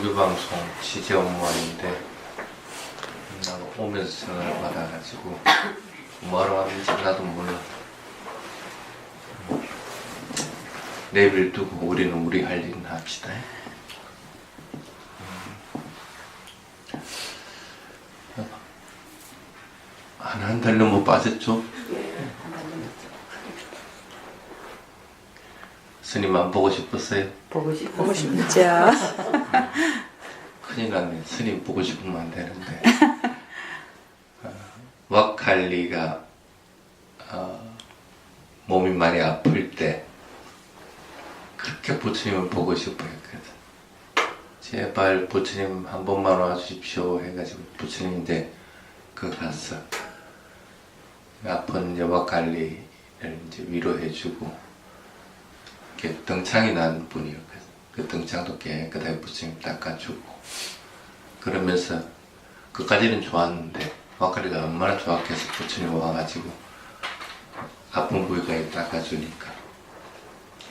조교방송 취재 업무원인데 나도 오면서 전화를 받아가지고 뭐하러 왔는지 나도 몰라. 내비를 두고 우리는 우리 할 일은 합시다. 한 달 넘어 빠졌죠? 스님 안 보고 싶었어요? 보고 싶죠. 큰일 났네. 스님 보고 싶으면 안 되는데. 왁칼리가 몸이 많이 아플 때 그렇게 부처님을 보고 싶어 했거든. 제발 부처님 한 번만 와주십시오 해가지고 부처님 이제 갔어. 아픈 이제 왁칼리를 이제 위로해주고 이렇게 등창이 난 분이었거든. 그 등창도 깨끗하게 부처님 닦아주고 그러면서 그까지는 좋았는데 왁칼리가 얼마나 좋았겠어. 부처님 와가지고 아픈 부위까지 닦아주니까.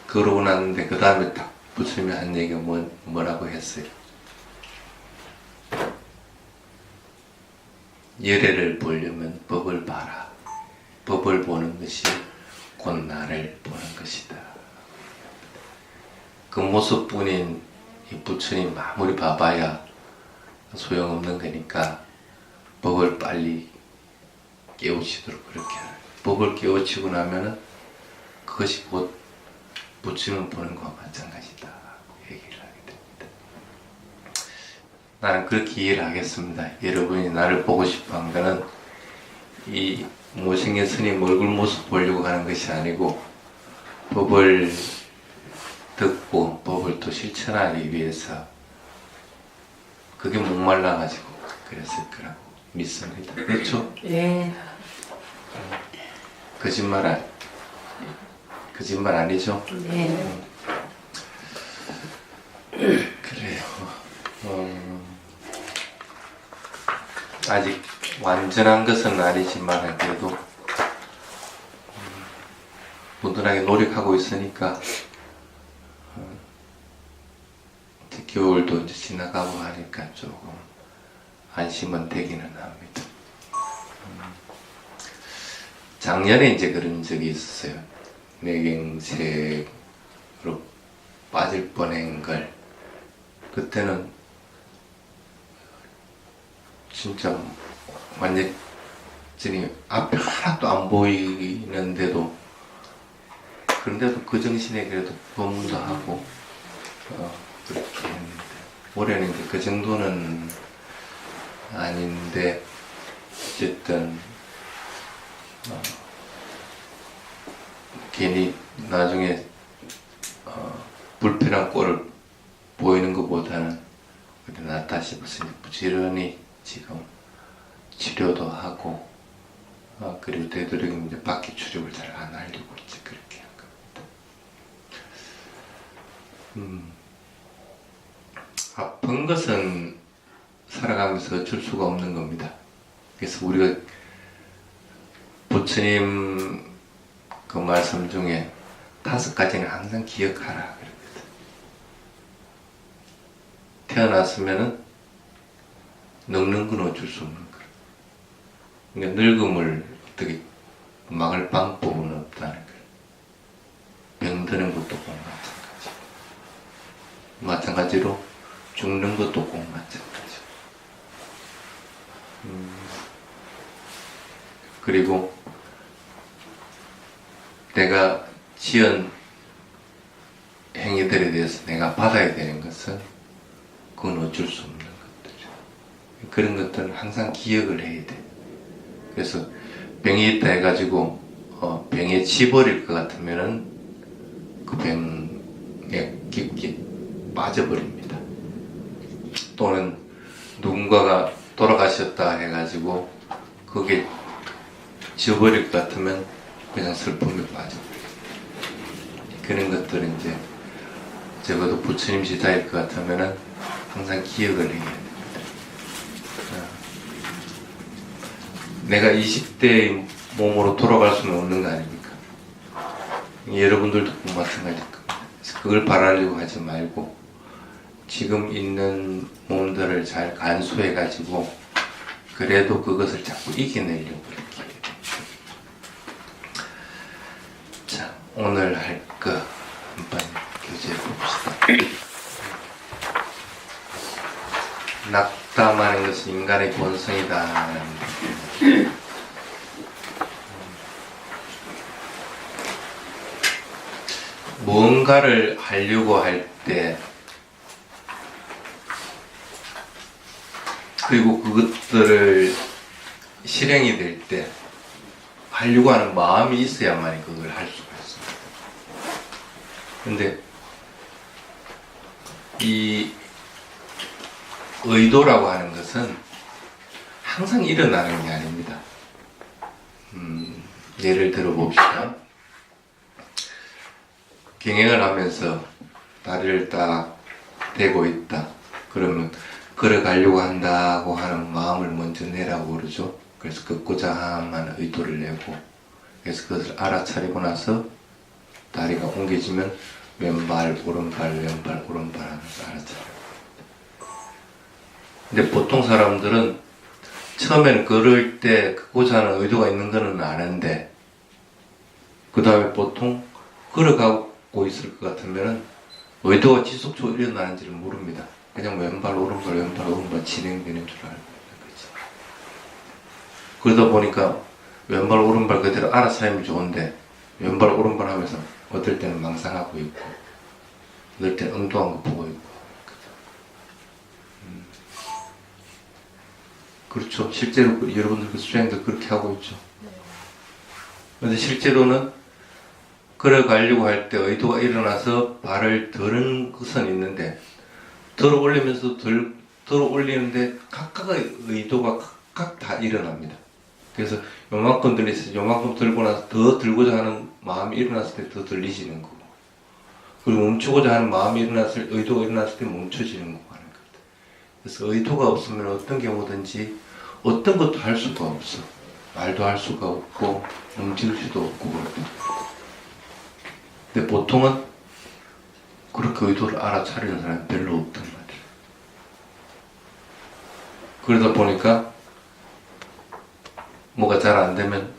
그러고 났는데 그 다음에 딱 부처님이 한 얘기가 뭐라고 했어요? 열애를 보려면 법을 봐라. 법을 보는 것이 곧 나를 보는 것이다. 그 모습뿐인 이 부처님 아무리 봐봐야 소용없는 거니까 법을 빨리 깨우치도록 그렇게 하라. 법을 깨우치고 나면은 그것이 곧 부처님 보는 것과 마찬가지다. 얘기를 하게 됩니다. 나는 그렇게 이해를 하겠습니다. 여러분이 나를 보고 싶어 한 거는 이 모생의 스님 얼굴 모습 보려고 하는 것이 아니고 법을 듣고 법을 또 실천하기 위해서 그게 목말라가지고 그랬을 거라고 믿습니다. 그렇죠? 예. 거짓말 아니죠? 네. 그래요. 아직 완전한 것은 아니지만 그래도 부단하게 노력하고 있으니까 겨울도 이제 지나가고 하니까 조금 안심은 되기는 합니다. 작년에 이제 그런 적이 있었어요. 뇌경색으로 빠질 뻔한 걸 그때는 진짜 완전히 앞에 하나도 안 보이는데도 그런데도 그 정신에 그래도 법문도 하고 그렇게 했는데 올해는 이제 그 정도는 아닌데 어쨌든 괜히 나중에 불편한 꼴을 보이는 것보다는 낫다 싶어서 부지런히 지금 치료도 하고 그리고 되도록이면 이제 밖에 출입을 잘 안 하려고 이제 그렇게 한 겁니다. 아픈 것은 살아가면서 어쩔 수가 없는 겁니다. 그래서 우리가 부처님 그 말씀 중에 5가지는 항상 기억하라 그랬거든. 태어났으면은 늙는 건 어쩔 수 없는 거야. 그러니까 늙음을 어떻게 막을 방법은 없다는 거야. 병드는 것도 꼭 마찬가지로 죽는 것도 꼭 마찬가지. 그리고 내가 지은 행위들에 대해서 내가 받아야 되는 것은 그건 어쩔 수 없는 것들이야. 그런 것들은 항상 기억을 해야 돼. 그래서 병이 있다 해가지고 병에 치버릴 것 같으면은 그 병에 깊게 빠져버립니다. 또는 누군가가 돌아가셨다 해가지고 그게 지워버릴 것 같으면 그냥 슬픔에 빠져버려요. 그런 것들은 이제 적어도 부처님 시대일 것 같으면은 항상 기억을 해야 됩니다. 내가 20대의 몸으로 돌아갈 수는 없는 거 아닙니까? 여러분들도 마찬가지일 겁니다. 그래서 그걸 바라려고 하지 말고 지금 있는 몸들을 잘 간수해 가지고 그래도 그것을 자꾸 이겨내려고 이렇게. 자, 오늘 할 거 한번 교재해 봅시다. 낙담하는 것은 인간의 본성이다. 무언가를 하려고 할 때, 그리고 그것들을 실행이 될 때, 하려고 하는 마음이 있어야만 그걸 할 수가 있습니다. 근데, 이 의도라고 하는 것은 항상 일어나는 게 아닙니다. 예를 들어 봅시다. 경행을 하면서 다리를 딱 대고 있다. 그러면 걸어가려고 한다고 하는 마음을 먼저 내라고 그러죠. 그래서 걷고자 하는 의도를 내고, 그래서 그것을 알아차리고 나서 다리가 옮겨지면 왼발, 오른발, 왼발, 오른발 하면서 알아차려요. 근데 보통 사람들은 처음에는 걸을 때 걷고자 하는 의도가 있는 거는 아는데, 그 다음에 보통 걸어가고 있을 것 같으면은 의도가 지속적으로 일어나는지를 모릅니다. 그냥 왼발, 오른발, 왼발, 오른발 진행되는 줄 알고 있는 거지. 그러다 보니까 왼발, 오른발 그대로 알아차리면 좋은데, 왼발, 오른발 하면서 어떨 때는 망상하고 있고, 어떨 때는 엉뚱한 거 보고 있고. 그렇죠. 실제로 여러분들 그 수행도 그렇게 하고 있죠. 근데 실제로는 걸어가려고 할 때 의도가 일어나서 발을 드는 것은 있는데, 들어 올리면서 들어 올리는데 각각의 의도가 각각 다 일어납니다. 그래서 요만큼 들리서 요만큼 들고 나서 더 들고자 하는 마음이 일어났을 때 더 들리시는 거고, 그리고 멈추고자 하는 마음이 의도가 일어났을 때 멈춰지는 거고 하는 겁니다. 그래서 의도가 없으면 어떤 경우든지 어떤 것도 할 수가 없어. 말도 할 수가 없고 움직일 수도 없고 그렇거든요. 근데 보통은 그렇게 의도를 알아차리는 사람이 별로 없단 말이에요. 그러다 보니까 뭐가 잘 안 되면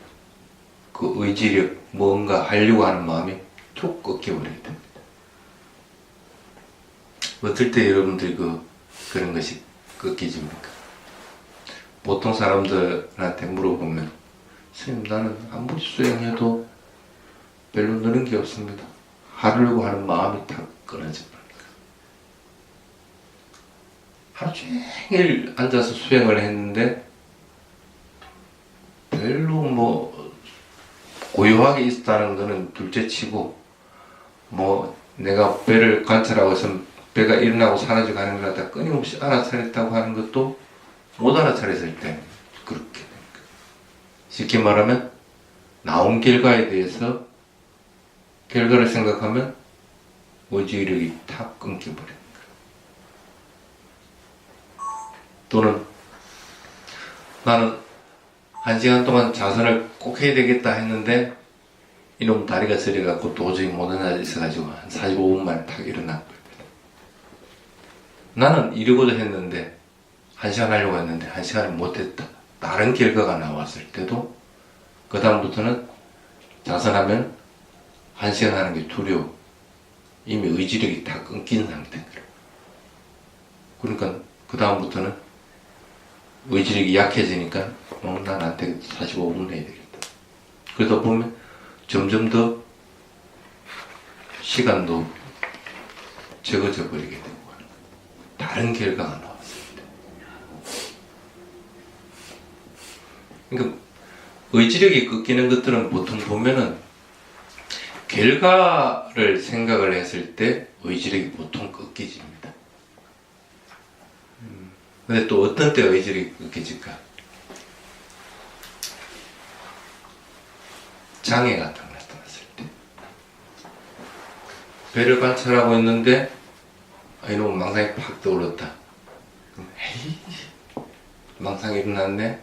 그 의지력, 뭔가 하려고 하는 마음이 툭 꺾여버리게 됩니다. 어떨 때 여러분들이 그런 것이 꺾이집니까? 보통 사람들한테 물어보면, 선생님, 나는 아무리 수행해도 별로 느는 게 없습니다. 하려고 하는 마음이 다 끊어집니다. 하루 종일 앉아서 수행을 했는데 별로 고요하게 있었다는 거는 둘째 치고, 내가 배를 관찰하고 있으면 배가 일어나고 사라져 가는 걸 갖다 끊임없이 알아차렸다고 하는 것도 못 알아차렸을 때 그렇게 됩니다. 쉽게 말하면 나온 결과에 대해서 결과를 생각하면 의지력이 탁 끊겨버립니다. 또는 나는 1시간 동안 자선을 꼭 해야 되겠다 했는데 이놈 다리가 저려갖고 도저히 못 일어나있어가지고 한 45분 만에 탁 일어났거든요. 나는 이러고자 했는데 1시간 하려고 했는데 1시간을 못했다. 다른 결과가 나왔을 때도 그 다음부터는 자선하면 1시간 하는 게 두려워. 이미 의지력이 다 끊긴 상태인 거예요. 그러니까 그 다음부터는 의지력이 약해지니까 난 안 되겠다. 45분 해야 되겠다. 그러다 보면 점점 더 시간도 적어져 버리게 되고 다른 결과가 나왔습니다. 그러니까 의지력이 꺾이는 것들은 보통 보면은 결과를 생각을 했을 때 의지력이 보통 꺾이집니다. 근데 또 어떤 때 의지력이 꺾이질까? 장애 같은 거 나타났을 때. 배를 관찰하고 있는데 이놈 망상이 팍 떠올랐다. 에이, 망상이 일어났네.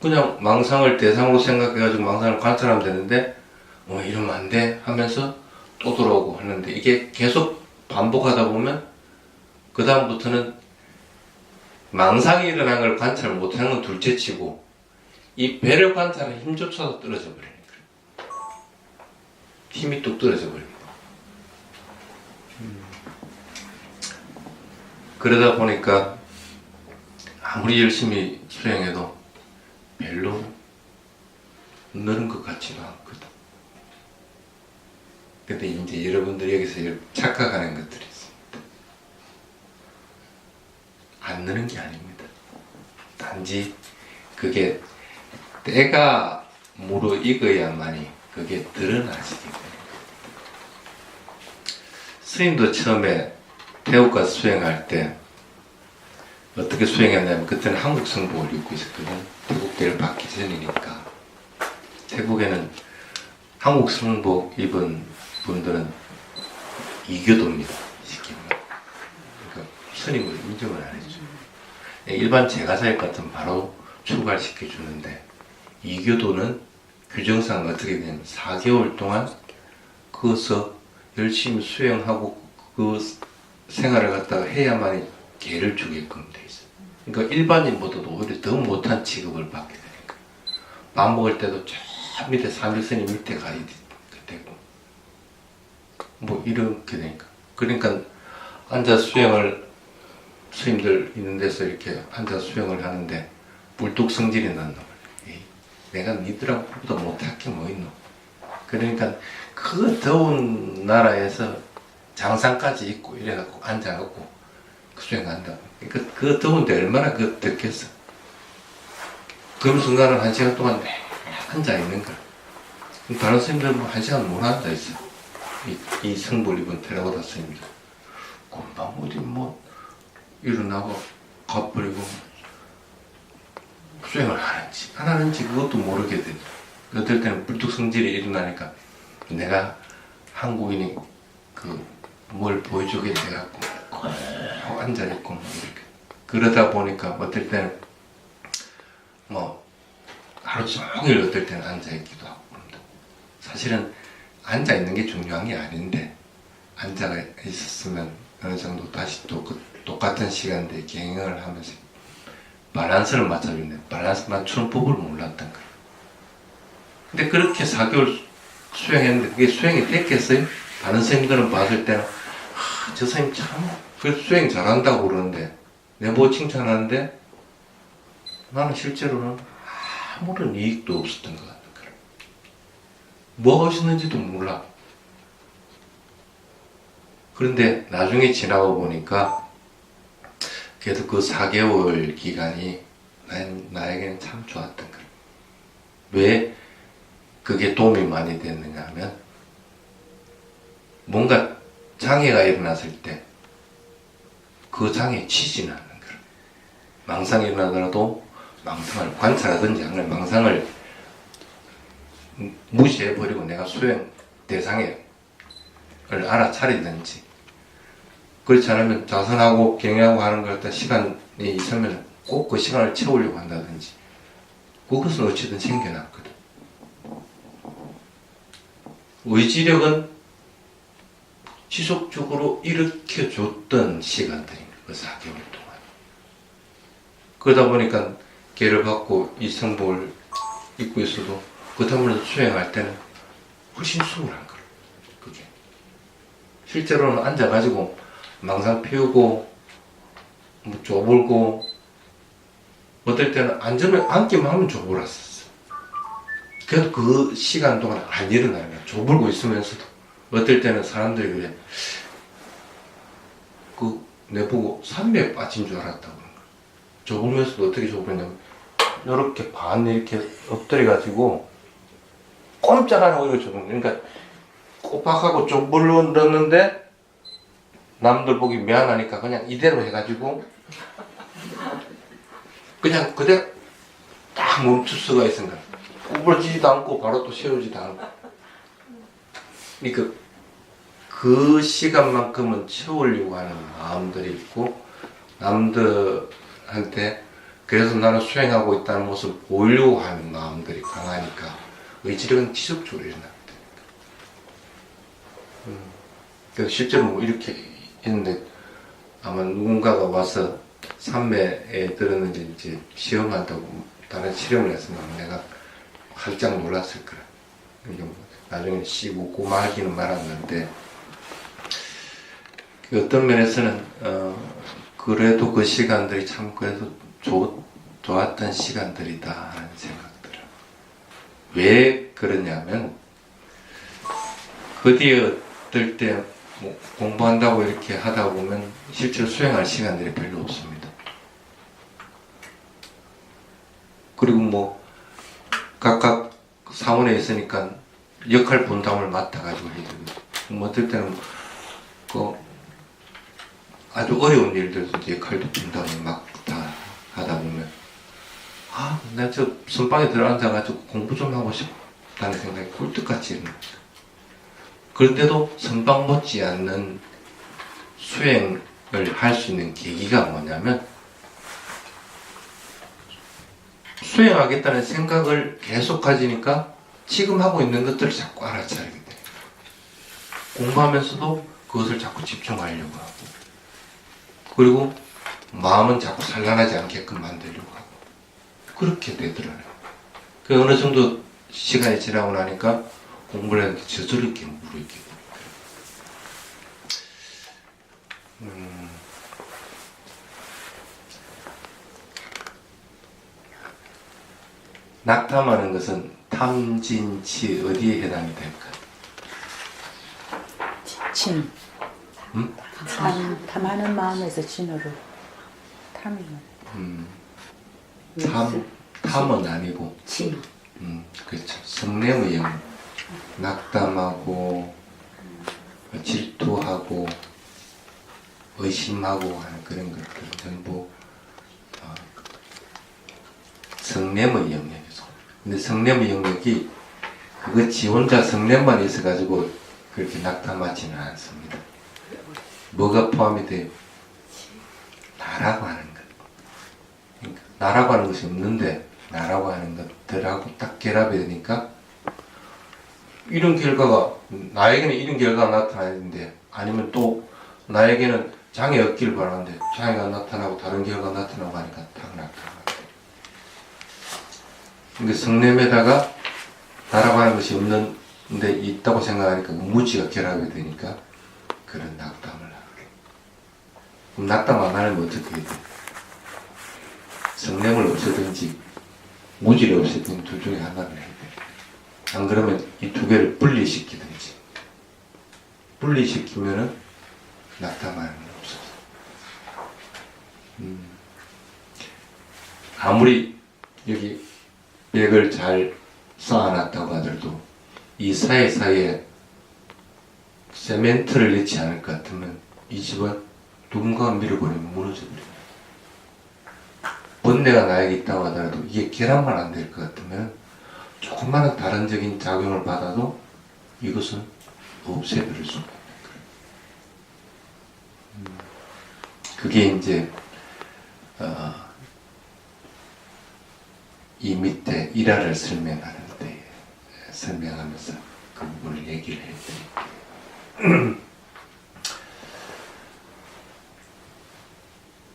그냥 망상을 대상으로 생각해가지고 망상을 관찰하면 되는데 이러면 안 돼 하면서 또 돌아오고 하는데 이게 계속 반복하다 보면 그 다음부터는 망상이 일어난 걸 관찰 못하는 건 둘째치고 이 배를 관찰하는 힘조차도 떨어져 버리는 거예요. 힘이 뚝 떨어져 버립니다. 그러다 보니까 아무리 열심히 수행해도 별로 느는 것 같지는 않거든. 근데 이제 여러분들이 여기서 착각하는 것들이 있습니다. 안 느는 게 아닙니다. 단지 그게 때가 무르익어야만이 그게 드러나지게 됩니다. 스님도 처음에 태국 가서 수행할 때 어떻게 수행했냐면 그때는 한국 성복을 입고 있었거든. 태국대를 받기 전이니까. 태국에는 한국 성복 입은 분들은 이교도입니다. 쉽게 말하면. 그러니까 스님을 인정을 안 해줘요. 일반 제가사역 같은 바로 출가시켜 주는데 이교도는 규정상 어떻게 되냐면 4개월 동안 거기서 열심히 수행하고 그 생활을 갖다가 해야만이 계를 주게끔 돼 있어요. 그러니까 일반인보다도 오히려 더 못한 취급을 받게 되니까 밥 먹을 때도 저 밑에 사밀스님 밑에 가야 되고 뭐 이렇게 되니까 그러니까 앉아 수행을 스님들 있는 데서 이렇게 앉아 수행을 하는데 불뚝성질이 난단 말이에요. 내가 니들하고보다 못할 게 뭐 있노. 그러니까 그 더운 나라에서 장상까지 입고 이래갖고 앉아갖고 수행한다. 그러니까 그 더운데 얼마나 그 덥겠어. 그 순간은 1시간 동안 매 앉아 있는 거야. 다른 스님들은 뭐 1시간 못 앉아 있어. 이 성불 입은 테라고다 스님들. 금방 어디 뭐 일어나고 가버리고 수행을 하는지 안 하는지 그것도 모르게 돼. 어떨 때는 불뚝성질이 일어나니까 내가 한국인이 뭘 보여주게 돼갖고 앉아있고 뭐 이렇게 그러다 보니까 어떨 때는 뭐 하루 종일 어떨 때는 앉아있기도 하고 그런다. 사실은 앉아있는 게 중요한 게 아닌데 앉아 있었으면 어느 정도 다시 또 똑같은 시간대에 경영을 하면서 밸런스를 맞춰주는데 밸런스 맞추는 법을 몰랐던 거예요. 근데 그렇게 4개월 수행했는데 그게 수행이 됐겠어요? 다른 선생님들은 봤을 때는 저 선생님 참 수행 잘한다고 그러는데 내보고 칭찬하는데 나는 실제로는 아무런 이익도 없었던 것 같은 거예요. 뭐 하시는지도 몰라. 그런데 나중에 지나고 보니까 그래도 그 4개월 기간이 나에게는 참 좋았던 거예요. 왜 그게 도움이 많이 됐느냐 하면 뭔가 장애가 일어났을 때 그 장애에 치지는 않는 거예요. 망상이 일어나더라도 망상을 관찰하든지 아니면 망상을 무시해버리고 내가 수행 대상을 알아차리든지 그렇지 않으면 자선하고 경영하고 하는 걸 갖다 시간이 있으면 꼭 그 시간을 채우려고 한다든지 그것은 어찌든 생겨났거든. 의지력은 지속적으로 일으켜줬던 시간들입니다. 그 4개월 동안. 그러다 보니까 개를 받고 이 성복을 입고 있어도 그 다음에 수행할 때는 훨씬 수월한 거예요. 그게. 실제로는 앉아가지고 망상 피우고 뭐 쪼불고 어떨 때는 앉기만 하면 쪼불었었어. 그래도 그 시간 동안 안 일어나요. 쪼불고 있으면서도 어떨 때는 사람들이 그래 내보고 산매에 빠진 줄 알았다고 그런 거야. 쪼불면서도 어떻게 쪼불냐면 이렇게 반 이렇게 엎드려가지고 꼼짝 안 하고 이거 쪼불 그러니까 꼬박하고 쪼불렀는데 남들 보기 미안하니까 그냥 이대로 해가지고 그냥 그대로 딱 멈출 수가 있습니다. 구부러지지도 않고 바로 또 세우지도 않고. 그러니까 그 시간만큼은 채우려고 하는 마음들이 있고 남들한테 그래서 나는 수행하고 있다는 모습을 보이려고 하는 마음들이 강하니까 의지력은 지속적으로 일어나게 되니까. 그래서 실제로 뭐 이렇게 있는데 아마 누군가가 와서 산매에 들었는지 이제 시험한다고 다른 실험을 했으면 내가 활짝 놀랐을 거야. 이게 뭐 나중에 씩 웃고 말기는 말았는데, 어떤 면에서는 그래도 그 시간들이 참 그래도 좋았던 시간들이다 하는 생각 들어요. 왜 그러냐면 그 뒤에 어떨 때 뭐 공부한다고 이렇게 하다 보면 실제로 수행할 시간들이 별로 없습니다. 그리고 뭐 각각 사원에 있으니까 역할 분담을 맡아가지고 해야 되거든요. 뭐 어떨 때는 그 아주 어려운 일들도 이제 역할도 분담을 막 다 하다 보면 내가 저 선방에 들어앉아가지고 공부 좀 하고 싶다는 생각이 꿀떡같이 있는 거죠. 그런데도 선방 못지않는 수행을 할 수 있는 계기가 뭐냐면 수행하겠다는 생각을 계속 가지니까 지금 하고 있는 것들을 자꾸 알아차리게 돼요. 공부하면서도 그것을 자꾸 집중하려고 하고, 그리고 마음은 자꾸 산란하지 않게끔 만들려고 하고, 그렇게 되더라고요. 그 어느 정도 시간이 지나고 나니까 공부를 하는데 저절로 무르익게 되니까. 낙탐하는 것은 탐진치 어디에 해당이 될까? 진. 음? 탐하는 마음에서 진으로 탐이면. 탐은 아니고 진. 그렇죠. 성냄의 영. 낙담하고 질투하고 의심하고 하는 그런 것들은 전부 성냄의 영역이죠. 근데 성냄의 영역이 그거 지 혼자 성냄만 있어가지고 그렇게 낙담하지는 않습니다. 뭐가 포함이 돼요? 나라고 하는 것. 그러니까 나라고 하는 것이 없는데 나라고 하는 것들하고 딱 결합이 되니까 이런 결과가 나에게는 이런 결과가 나타나는데, 아니면 또 나에게는 장애 없기를 바라는데 장애가 나타나고 다른 결과가 나타나고 하니까 딱 나타나게 돼요. 그러니까 성냄에다가 나라고 하는 것이 없는데 있다고 생각하니까 무지가 결합이 되니까 그런 낙담을 하게. 그럼 낙담 안 하려면 어떻게 해야 돼? 성냄을 없애든지 무지를 없애든지 둘 중에 하나를 해야 돼. 안 그러면 이 두 개를 분리시키든지. 분리시키면은 낙담하는 건 없어서. 아무리 여기 벽을 잘 쌓아놨다고 하더라도 이 사이사이에 세멘트를 넣지 않을 것 같으면 이 집은 누군가가 밀어버리면 무너져버려요. 번뇌가 나에게 있다고 하더라도 이게 결합만 안 될 것 같으면 조그마한 다른적인 작용을 받아도 이것은 없애버릴 수가 있는 거예요. 그게 이제 이 밑에 일화를 설명하는데 설명하면서 그 부분을 얘기를 해드릴게요.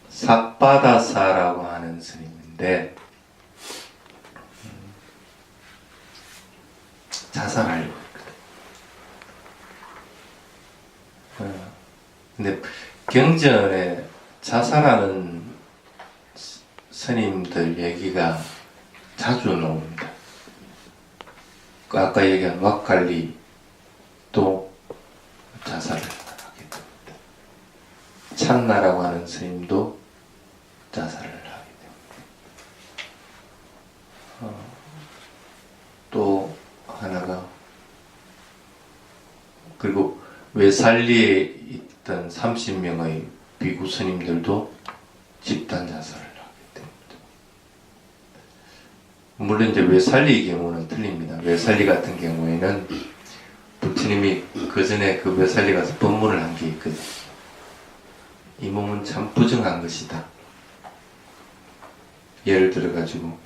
삿바다사라고 하는 스님인데 자살하려고 했거든. 근데 경전에 자살하는 스님들 얘기가 자주 나옵니다. 아까 얘기한 왁갈리도 자살을 하게 됩니다. 찬나라고 하는 스님도 자살을 하게 됩니다. 또 하나가, 그리고 외살리에 있던 30명의 비구 스님들도 집단 자살을 하게 됩니다. 물론 이제 외살리 경우는 틀립니다. 외살리 같은 경우에는 부처님이 그 전에 그 외살리 가서 법문을 한 게 있거든요. 이 몸은 참 부정한 것이다. 예를 들어가지고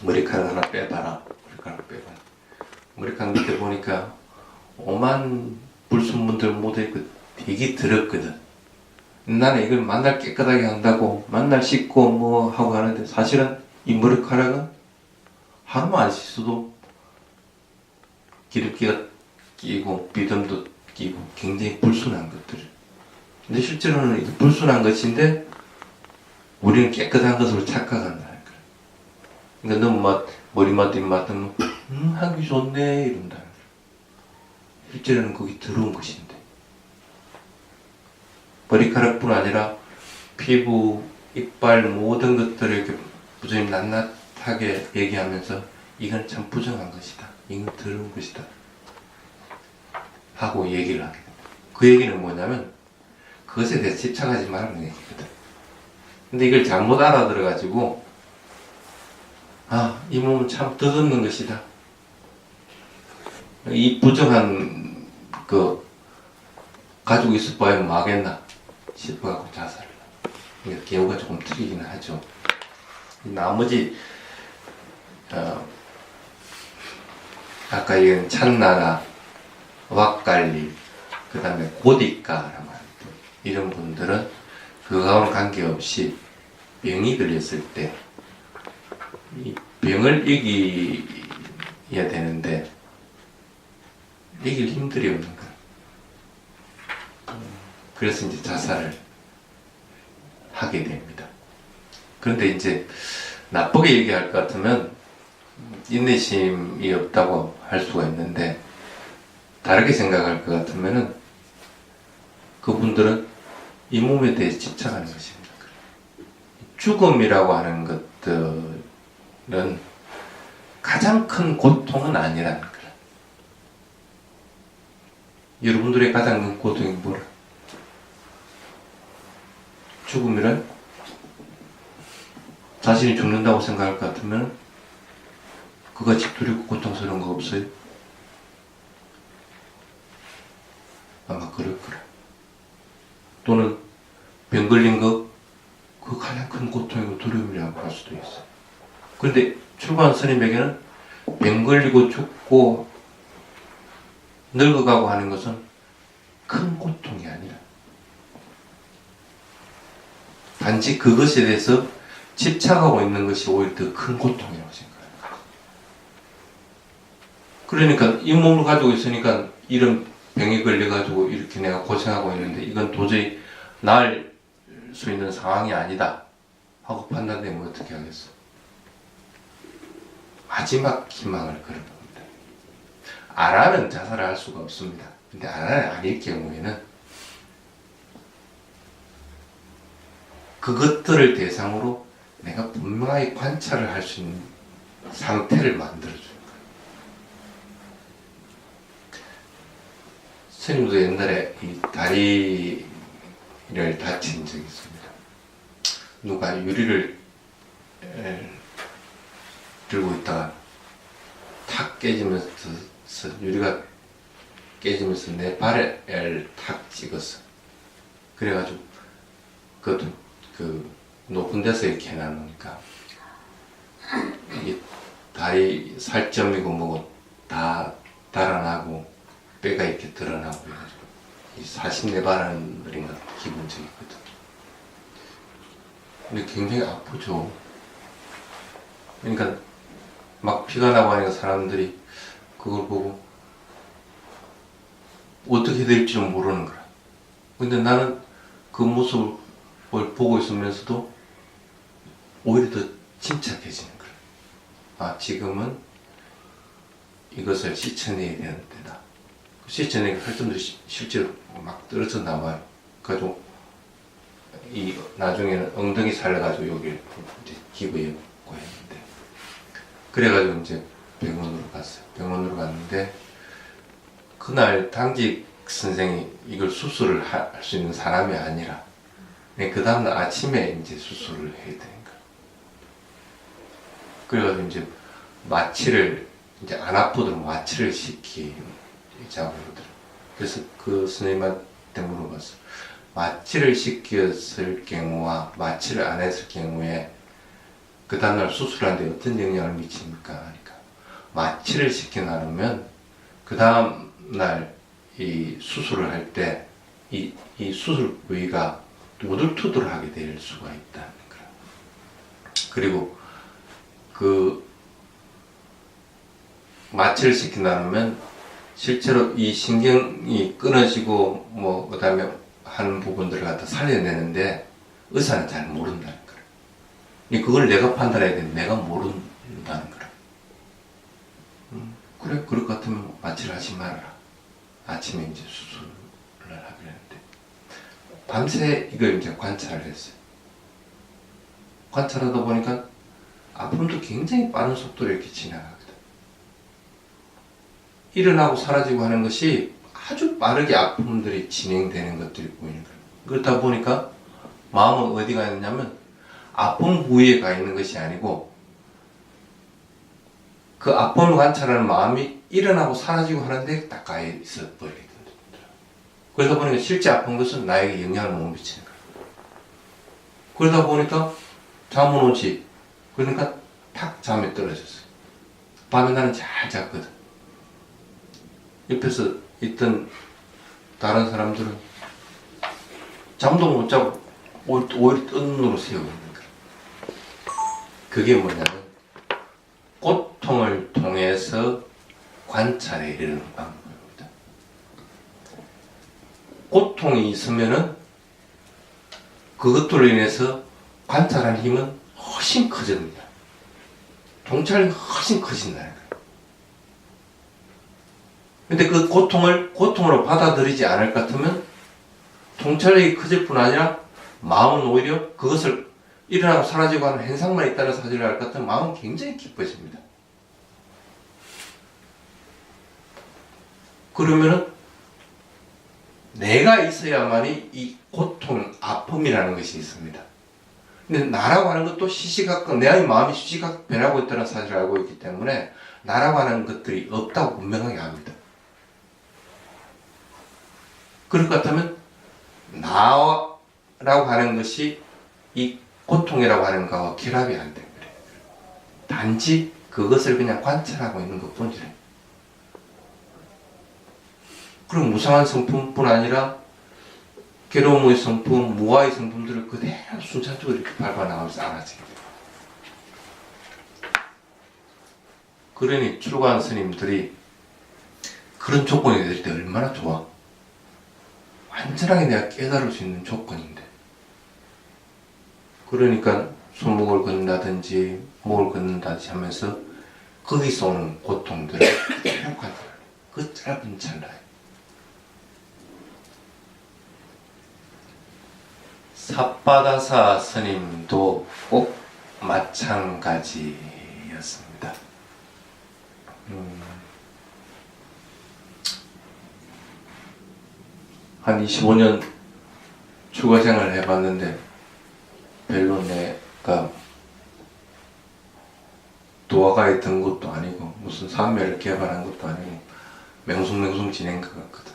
머리카락 하나 빼봐라. 머리카락 빼봐라. 머리카락 밑에 보니까 오만 불순물들 모두 있고 되게 더럽거든. 나는 이걸 만날 깨끗하게 한다고 만날 씻고 뭐 하고 하는데 사실은 이 머리카락은 하루만 안 씻어도 기름기가 끼고 비듬도 끼고 굉장히 불순한 것들. 근데 실제로는 이게 불순한 것인데 우리는 깨끗한 것으로 착각한다는 거야. 그러니까 너무 막 머리맡 입맡으면 향기 좋네 이런다. 실제로는 거기 더러운 것인데 머리카락뿐 아니라 피부, 이빨 모든 것들을 이렇게 부처님 낱낱하게 얘기하면서 이건 참 부정한 것이다. 이건 더러운 것이다. 하고 얘기를 하게 됩니다. 그 얘기는 뭐냐면 그것에 대해서 집착하지 말라는 얘기거든. 근데 이걸 잘못 알아들어가지고 이 몸은 참 덧없는 것이다. 이 부정한 가지고 있을 바에는 뭐하겠나 싶어갖고 자살을. 경우가 조금 틀리기는 하죠. 나머지 아까 얘기한 찬나나 왁갈리 그 다음에 고디카라고 하는 이런 분들은 그거와는 관계없이 병이 걸렸을 때 이 병을 이겨야 되는데 이길 힘들이 없는 거예요. 그래서 이제 자살을 하게 됩니다. 그런데 이제 나쁘게 얘기할 것 같으면 인내심이 없다고 할 수가 있는데 다르게 생각할 것 같으면은 그분들은 이 몸에 대해 집착하는 것입니다. 죽음이라고 하는 것들은 가장 큰 고통은 아니라는 거예요. 여러분들의 가장 큰 고통이 뭐라? 죽음이란 자신이 죽는다고 생각할 것 같으면 그같이 두렵고 고통스러운 거 없어요? 아마 그럴 거라. 또는 병 걸린 거 그 가장 큰 고통이고 두려움이라고 할 수도 있어. 그런데 출가한 스님에게는 병 걸리고 죽고 늙어가고 하는 것은 큰 고통이 아니라 단지 그것에 대해서 집착하고 있는 것이 오히려 더 큰 고통이라고 생각해요. 그러니까 이 몸을 가지고 있으니까 이런 병에 걸려가지고 이렇게 내가 고생하고 있는데 이건 도저히 나을 수 있는 상황이 아니다 하고 판단되면 어떻게 하겠어? 마지막 희망을 걸어봅니다. 아라는 자살을 할 수가 없습니다. 근데 아라는 아닐 경우에는 그것들을 대상으로 내가 분명하게 관찰을 할 수 있는 상태를 만들어주는 거예요. 스님도 옛날에 이 다리를 다친 적이 있습니다. 누가 유리를 들고 있다가 탁 깨지면서 유리가 깨지면서 내 발에 탁 찍었어. 그래가지고 그것도 그 높은 데서 이렇게 해놨으니까 이 다리 살점이고 뭐고 다 달아나고 뼈가 이렇게 드러나고 해가지고 이 44바람인가 기본적이거든. 근데 굉장히 아프죠. 그러니까 막 피가 나고 하니까 사람들이 그걸 보고 어떻게 될지 모르는 거야. 근데 나는 그 모습을 보고 있으면서도 오히려 더 침착해지는 거야. 지금은 이것을 씻어내야 되는 때다. 씻어내기 활동들이 실제로 막 떨어져 나와요. 그래가지고 나중에는 엉덩이 살려가지고 여기를 이제 기부에 했는데 그래가지고 이제 병원으로 갔어요. 병원으로 갔는데 그날 당직 선생이 이걸 수술을 할 수 있는 사람이 아니라 그 다음날 아침에 이제 수술을 해야 되는 거야. 그래가지고 이제 마취를 이제 안 아프도록 마취를 시키자고 그러더라고요. 그래서 그 선생님한테 물어봤어. 마취를 시켰을 경우와 마취를 안 했을 경우에 그 다음날 수술하는데 어떤 영향을 미칩니까? 그러니까 마취를 시켜놔놓으면 그 다음날 이 수술을 할 때 이 수술 부위가 우둘투둘하게 될 수가 있다는 거예요. 그리고 그 마취를 시킨다면 실제로 이 신경이 끊어지고 뭐 그다음에 하는 부분들을 갖다 살려내는데 의사는 잘 모른다는 거예요. 그걸 내가 판단해야 되는데 내가 모른다는 거예요. 그래 그럴 것 같으면 마취를 하지 말아라. 아침에 이제 수술을 하기로 했는데 밤새 이걸 이제 관찰을 했어요. 관찰하다 보니까 아픔도 굉장히 빠른 속도로 이렇게 지나가거든. 일어나고 사라지고 하는 것이 아주 빠르게 아픔들이 진행되는 것들이 보이는 거예요. 그렇다 보니까 마음은 어디가 있냐면 아픔 부위에 가 있는 것이 아니고 그 아픔을 관찰하는 마음이 일어나고 사라지고 하는데 딱 가 있어 버리게 된다. 그러다 보니까 실제 아픈 것은 나에게 영향을 못 미치는 거예요. 그러다 보니까 잠은 오지. 그러니까 탁 잠에 떨어졌어요. 밤에 나는 잘 잤거든. 옆에서 있던 다른 사람들은 잠도 못 자고 오히려 뜬 눈으로 새고 있는 거예요. 그게 뭐냐면 고통을 통해서 관찰에 이르는 방법입니다. 고통이 있으면은 그것들로 인해서 관찰하는 힘은 훨씬 커집니다. 통찰이 훨씬 커진다는 거예요. 근데 그 고통을 고통으로 받아들이지 않을 것 같으면 통찰력이 커질 뿐 아니라 마음은 오히려 그것을 일어나고 사라지고 하는 현상만 있다는 사실을 알 것 같으면 마음은 굉장히 기뻐집니다. 그러면은 내가 있어야만이 이 고통, 아픔이라는 것이 있습니다. 근데 나라고 하는 것도 시시각각 내 마음이 시시각각 변하고 있다는 사실을 알고 있기 때문에 나라고 하는 것들이 없다고 분명하게 합니다. 그럴 것 같으면 나라고 하는 것이 이 고통이라고 하는 것과 결합이 안 된 거예요. 단지 그것을 그냥 관찰하고 있는 것 뿐이래요. 그럼 무상한 성품뿐 아니라 괴로움의 성품, 무아의 성품들을 그대로 순차적으로 이렇게 밟아나가면서 알아지게 돼요. 그러니 출가한 스님들이 그런 조건이 될 때 얼마나 좋아. 완전하게 내가 깨달을 수 있는 조건인데. 그러니까 손목을 걷는다든지 목을 걷는다든지 하면서 거기서 오는 고통들을 그대로 관찰해요. 그 짧은 찰나에. 삿바다사 스님도 꼭 마찬가지였습니다. 한 25년 출가생활을 해봤는데 별로 내가 도화가에 든 것도 아니고 무슨 산매를 개발한 것도 아니고 맹숭맹숭 지낸 것 같거든.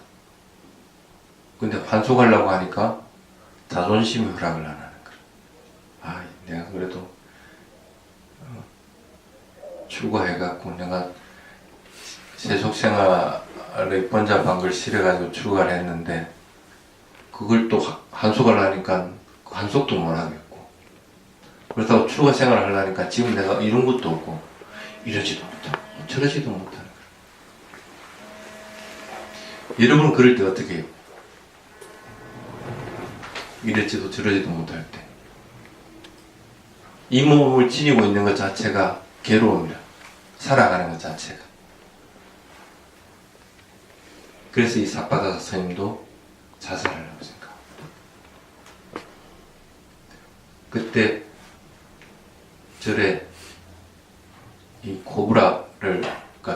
근데 환속하려고 하니까 자존심이 허락을 안 하는 거야. 아, 내가 그래도 출가해갖고 내가 세속생활의 번잡한 걸 싫어가지고 출가를 했는데 그걸 또 한속을 하니까 한속도 못 하겠고 그렇다고 출가 생활을 하려니까 지금 내가 이런 것도 없고 이러지도 못하고 저러지도 못하는 거야. 여러분은 그럴 때 어떻게 해요? 이러지도 저러지도 못할 때 이 몸을 지니고 있는 것 자체가 괴로움이라 살아가는 것 자체가. 그래서 이 삿바다사 스님도 자살하려고 생각합니다. 그때 절에 이 코브라를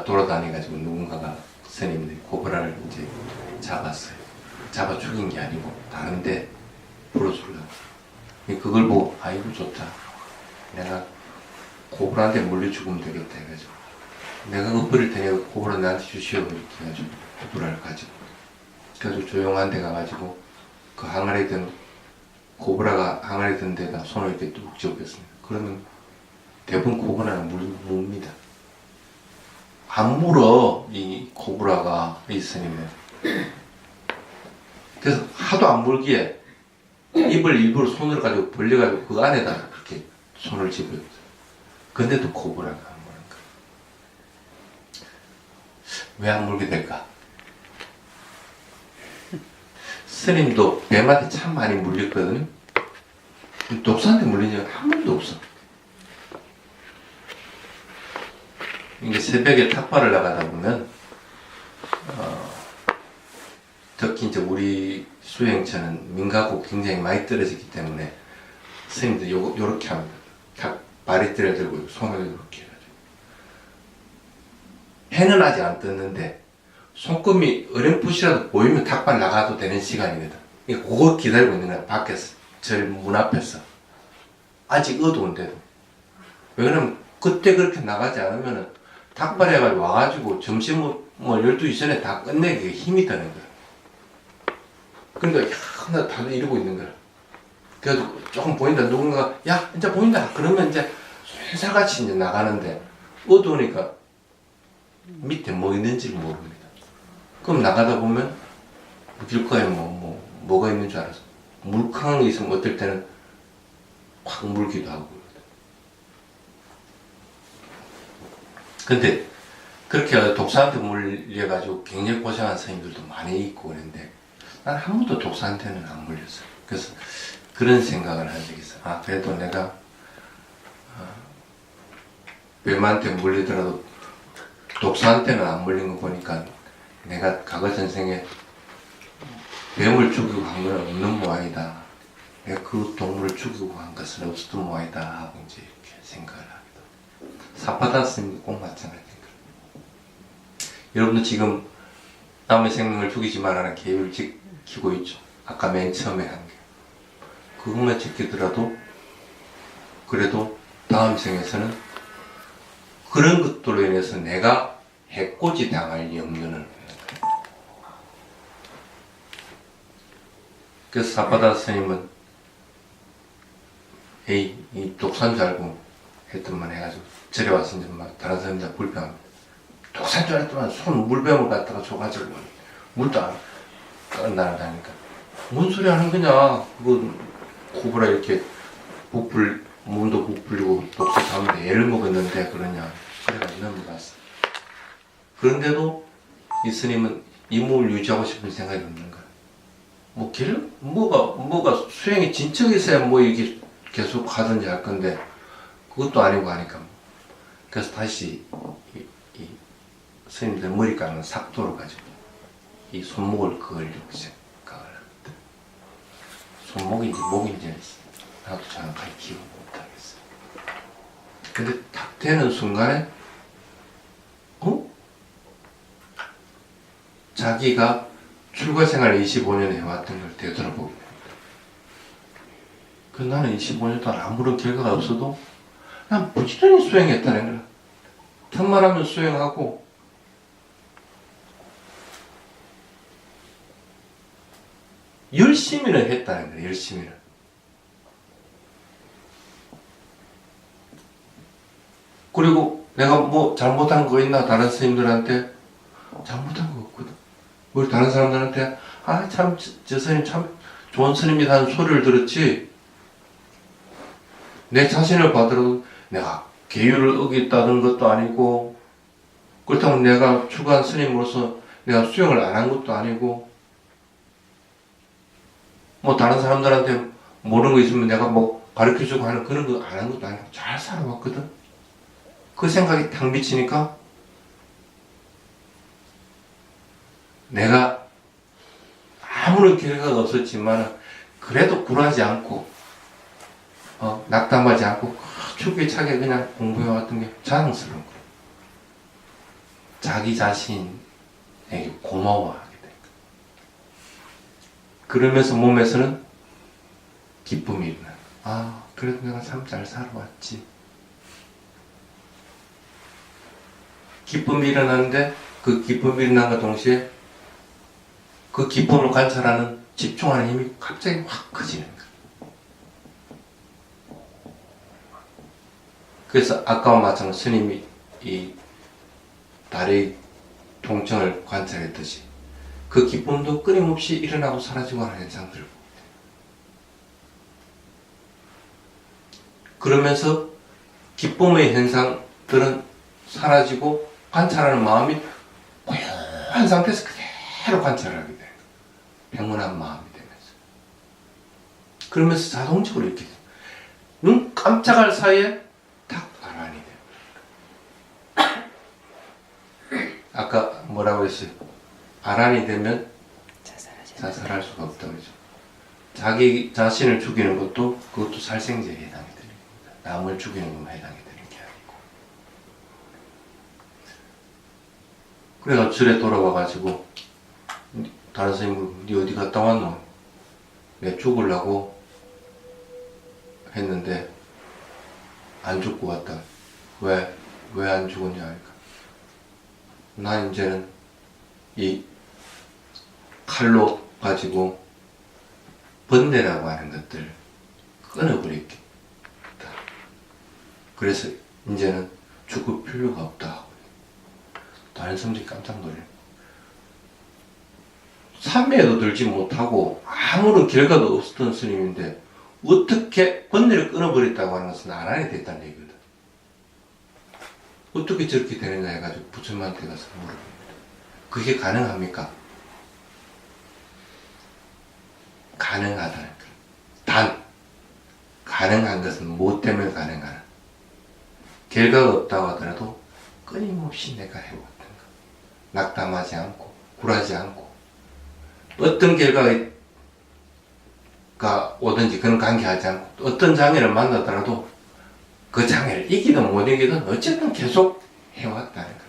돌아다니가지고 누군가가 스님들이 코브라를 이제 잡았어요. 잡아 죽인 게 아니고 다른데 불어주려고. 그걸 보고 아이고 좋다. 내가 코브라한테 물려 죽으면 되겠다 해가지고 내가 엎어릴 테니까 코브라 나한테 주시오 이렇게 해가지고 코브라를 가지고 그래가지고 조용한 데 가가지고 그 항아리에 있던 코브라가 항아리에 있던 데다 손을 이렇게 뚝 집었습니다. 그러면 대부분 코브라는 뭅니다. 안 물어 이 코브라가 이 스님은. 그래서 하도 안 물기에 입을 일부러 손으로 가지고 벌려가지고 그 안에다 그렇게 손을 집어요. 근데도 코브라가 안 무는 거야. 왜 안 물게 될까? 스님도 뱀한테 참 많이 물렸거든요. 독사한테 물린 적은 한 번도 없어. 이게 새벽에 탁발을 나가다 보면, 특히 이제 우리 수행처는 민가고 굉장히 많이 떨어지기 때문에 스님들 요렇게 합니다. 탁 바리띠를 들고 손을 이렇게 해가지고. 해는 아직 안 떴는데 손금이 어렴풋이라도 보이면 탁발 나가도 되는 시간이거든. 그러니까 그거 기다리고 있는 거야. 밖에서. 절 문 앞에서. 아직 어두운데도. 왜 그러면 그때 그렇게 나가지 않으면은 탁발해가지고 와가지고 점심 뭐 12시 전에 다 끝내기 힘이 드는 거야. 그러니까 야, 다들 이러고 있는 거야. 그래도 조금 보인다. 누군가가 야 이제 보인다. 그러면 이제 쇠사같이 이제 나가는데 어두우니까 밑에 뭐 있는지를 모릅니다. 그럼 나가다 보면 길거리에 뭐가 있는 줄 알아서 물컹한 게 있으면 어떨 때는 확 물기도 하고 근데 그렇게 독사한테 물려가지고 굉장히 고생한 스님들도 많이 있고 그랬는데 난 한 번도 독사한테는 안 물렸어요. 그래서 그런 생각을 한 적이 있어요. 아 그래도 내가 뱀한테 물리더라도 독사한테는 안 물린 거 보니까 내가 과거 전생에 뱀을 죽이고 한 건 없는 모양이다. 내가 그 동물을 죽이고 한 것은 없었던 모양이다 하고 이제 이렇게 생각을 하기도. 사파다 스님도 꼭 마찬가지인 거예요. 여러분도 지금 남의 생명을 죽이지 말라는 계율을 지키고 있죠. 아까 맨 처음에 한 게. 그것만 지키더라도 그래도 다음 생에서는 그런 것들로 인해서 내가 해코지 당할 염려는 그래서 사파다 스님은 에이 이 독사인 줄 알고 했더만 해가지고 절에 와서 이제 막 다른 사람들 불평합니다. 독사인 줄 알았더만 손 물뱀을 갖다가 줘가지고 물도 안 날아다니까 뭔 소리 하는 거냐. 그거 코브라 이렇게 몸도 부풀리고 독사 잡는데 애를 먹었는데 그러냐. 그래가지고 넘어갔어. 그런데도 이 스님은 이 몸을 유지하고 싶은 생각이 없는 거야. 뭐가 수행이 진척이 있어야 뭐 이게 계속 하든지 할 건데, 그것도 아니고 하니까. 그래서 다시, 이 스님들 머리 깎는 삭도를 가지고, 이 손목을 그으려고 생각을 합니다. 손목인지 목인지 나도 정확하게 기억 못하겠어요. 근데 딱 되는 순간에, 자기가 출가 생활 25년 해왔던 걸 되돌아보게 됩니다. 그래서 나는 25년 동안 아무런 결과가 없어도 난 부지런히 수행했다는 거야. 틈만 하면 수행하고 열심히는 했다는 거야. 열심히는. 그리고 내가 뭐 잘못한 거 있나 다른 스님들한테 잘못한 거 없거든. 우리 다른 사람들한테 아 참 저 스님 참 좋은 스님이다 하는 소리를 들었지 내 자신을 봐도 내가 계율을 어겼다는 것도 아니고 그렇다고 내가 추구한 스님으로서 내가 수행을 안 한 것도 아니고 뭐 다른 사람들한테 모르는 거 있으면 내가 뭐 가르쳐주고 하는 그런 거 안 한 것도 아니고 잘 살아왔거든. 그 생각이 탁 미치니까 내가 아무런 결과가 없었지만 그래도 굴하지 않고 낙담하지 않고 추기차게 그냥 공부해왔던 게 자랑스러운 거예요. 자기 자신에게 고마워하게 된 거예요. 그러면서 몸에서는 기쁨이 일어나요. 아 그래도 내가 참 잘 살아왔지. 기쁨이 일어나는데 그 기쁨이 일어난과 동시에 그 기쁨을 관찰하는 집중하는 힘이 갑자기 확 커지는 거예요. 그래서 아까와 마찬가지로 스님이 이 달의 통증을 관찰했듯이 그 기쁨도 끊임없이 일어나고 사라지고 하는 현상들을 봅니다. 그러면서 기쁨의 현상들은 사라지고 관찰하는 마음이 고요한 상태에서 그대로 관찰을 하게 돼요. 평온한 마음이 되면서. 그러면서 자동적으로 이렇게 눈 깜짝할 사이에 딱 아란이 돼요. 아까 뭐라고 했어요? 아란이 되면 자살할 수가 없다고 그러죠. 자기 자신을 죽이는 것도 그것도 살생제에 해당이 됩니다. 남을 죽이는 것만 해당이 되는 게 아니고. 그래서 절에 돌아와가지고 다른 선생님, 니 어디 갔다 왔노? 내가 죽으려고 했는데 안 죽고 왔다. 왜? 왜 안 죽었냐 하니까 난 이제는 이 칼로 가지고 번뇌라고 하는 것들 끊어버리겠다. 그래서 이제는 죽을 필요가 없다. 다른 사람들이 깜짝 놀래요. 삼매에도 들지 못하고 아무런 결과도 없었던 스님인데 어떻게 번뇌를 끊어버렸다고 하는 것은 아란이 됐다는 얘기거든. 어떻게 저렇게 되느냐 해가지고 부처님한테 가서 물어봅니다. 그게 가능합니까? 가능하다는 거예요. 단 가능한 것은 무엇 때문에 가능하나? 결과가 없다고 하더라도 끊임없이 내가 해왔던 것. 낙담하지 않고 굴하지 않고 어떤 결과가 오든지 그런 관계하지 않고 어떤 장애를 만나더라도 그 장애를 이기든 못 이기든 어쨌든 계속 해왔다는 거예요.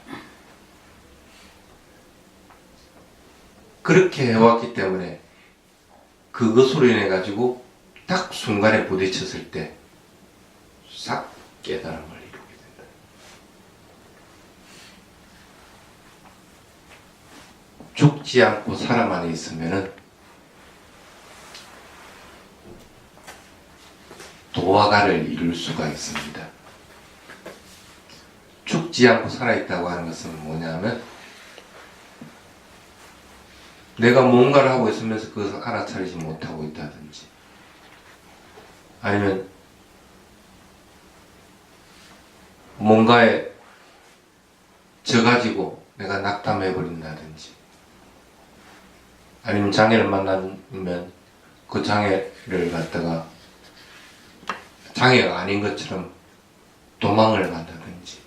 그렇게 해왔기 때문에 그것으로 인해 가지고 딱 순간에 부딪혔을 때 싹 깨달음을 이루게 된다. 죽지 않고 살아만 있으면은 도화가를 이룰 수가 있습니다. 죽지 않고 살아있다고 하는 것은 뭐냐면 내가 뭔가를 하고 있으면서 그것을 알아차리지 못하고 있다든지 아니면 뭔가에 져가지고 내가 낙담해버린다든지 아니면 장애를 만나면 그 장애를 갖다가 장애가 아닌 것처럼 도망을 간다든지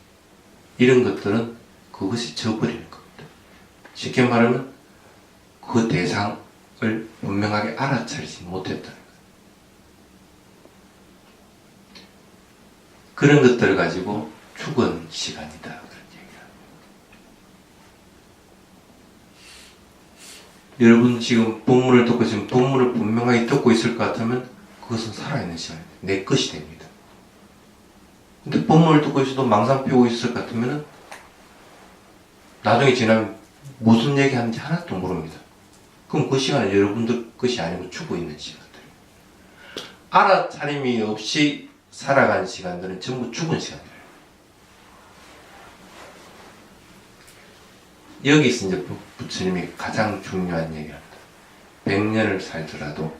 이런 것들은 그것이 져버리는 겁니다. 쉽게 말하면 그 대상을 분명하게 알아차리지 못했다는 거예요. 그런 것들을 가지고 죽은 시간이다. 그런 얘기를 합니다. 여러분 지금 본문을 듣고 지금 본문을 분명하게 듣고 있을 것 같으면 그것은 살아있는 시간입니다. 내 것이 됩니다. 근데 본문을 듣고 있어도 망상 피우고 있을 것 같으면 나중에 지나면 무슨 얘기하는지 하나도 모릅니다. 그럼 그 시간은 여러분들 것이 아니고 죽어 있는 시간들입니다. 알아차림이 없이 살아간 시간들은 전부 죽은 시간이에요. 여기서 이제 부처님이 가장 중요한 얘기를 합니다. 100년을 살더라도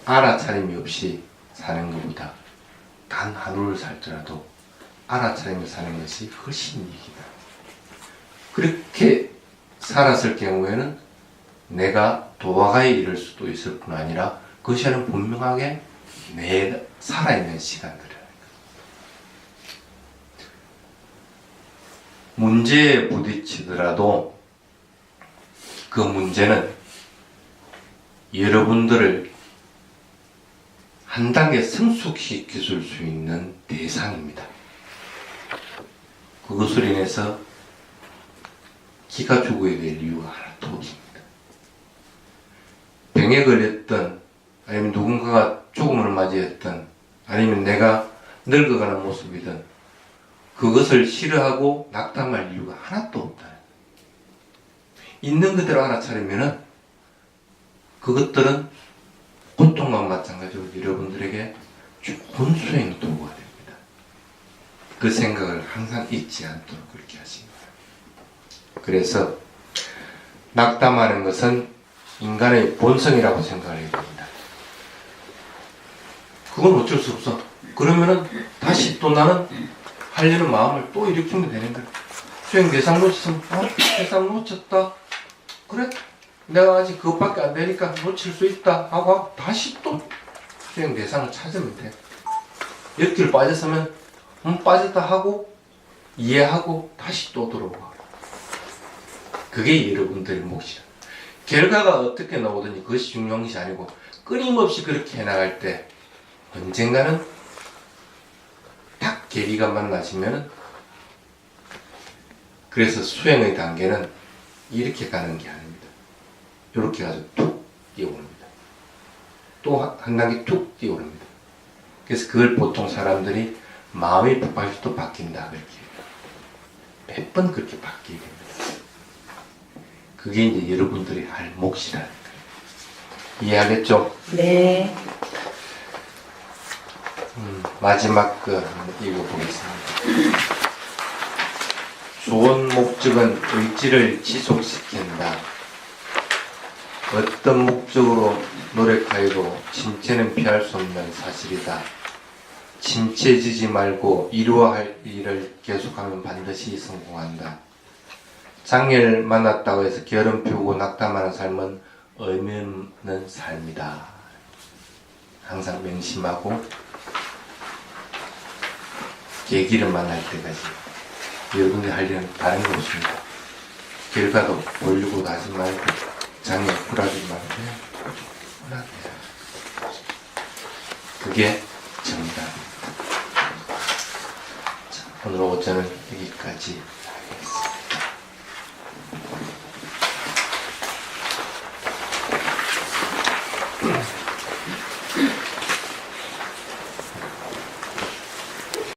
알아차림이 없이 사는 것보다 단 하루를 살더라도 알아차림을 사는 것이 훨씬 이익이다. 그렇게 살았을 경우에는 내가 도화가에 이를 수도 있을 뿐 아니라 그것이 아니라 분명하게 내 살아있는 시간들이라는 거예요. 문제에 부딪히더라도 그 문제는 여러분들을 한 단계 성숙시켜 줄 수 있는 대상입니다. 그것으로 인해서 기가 죽어야 될 이유가 하나도 없습니다. 병에 걸렸던 아니면 누군가가 죽음을 맞이했던 아니면 내가 늙어가는 모습이든 그것을 싫어하고 낙담할 이유가 하나도 없다. 있는 그대로 알아차리면은 그것들은 고통과 마찬가지로 여러분들에게 좋은 수행 도구가 됩니다. 그 생각을 항상 잊지 않도록 그렇게 하십니다. 그래서 낙담하는 것은 인간의 본성이라고 생각을 해야 됩니다. 그건 어쩔 수 없어. 그러면은 다시 또 나는 하려는 마음을 또 일으키면 되는 거야. 수행 대상 놓쳤으면 대상 놓쳤다. 그래? 내가 아직 그것밖에 안 되니까 놓칠 수 있다 하고 다시 또 수행 대상을 찾으면 돼. 옆길 빠졌으면 빠졌다 하고 이해하고 다시 또 들어오고. 그게 여러분들의 몫이야. 결과가 어떻게 나오든지 그것이 중요한 것이 아니고 끊임없이 그렇게 해나갈 때 언젠가는 딱 계기가 만나시면은, 그래서 수행의 단계는 이렇게 가는 게 아닙니다. 이렇게 가서 툭 뛰어오릅니다. 또 한 단계 툭 뛰어오릅니다. 그래서 그걸 보통 사람들이 마음이 180도 바뀐다 그렇게 몇 번 그렇게 바뀌게 됩니다. 그게 이제 여러분들이 할 몫이라는 거예요. 이해하겠죠? 네. 마지막 거 한번 읽어보겠습니다. 좋은 목적은 의지를 지속시킨다. 어떤 목적으로 노력하여도 침체는 피할 수 없는 사실이다. 침체지지 말고 이루어야 할 일을 계속하면 반드시 성공한다. 장애를 만났다고 해서 게으름 피우고 낙담하는 삶은 의미 없는 삶이다. 항상 명심하고 계기를 만날 때까지 여러분들이 하려는 다른 게 없습니다. 결과도 보려고 하지 말고 장애 굴하지 말고 그냥 그게 정답입니다. 자, 오늘 오전은 여기까지.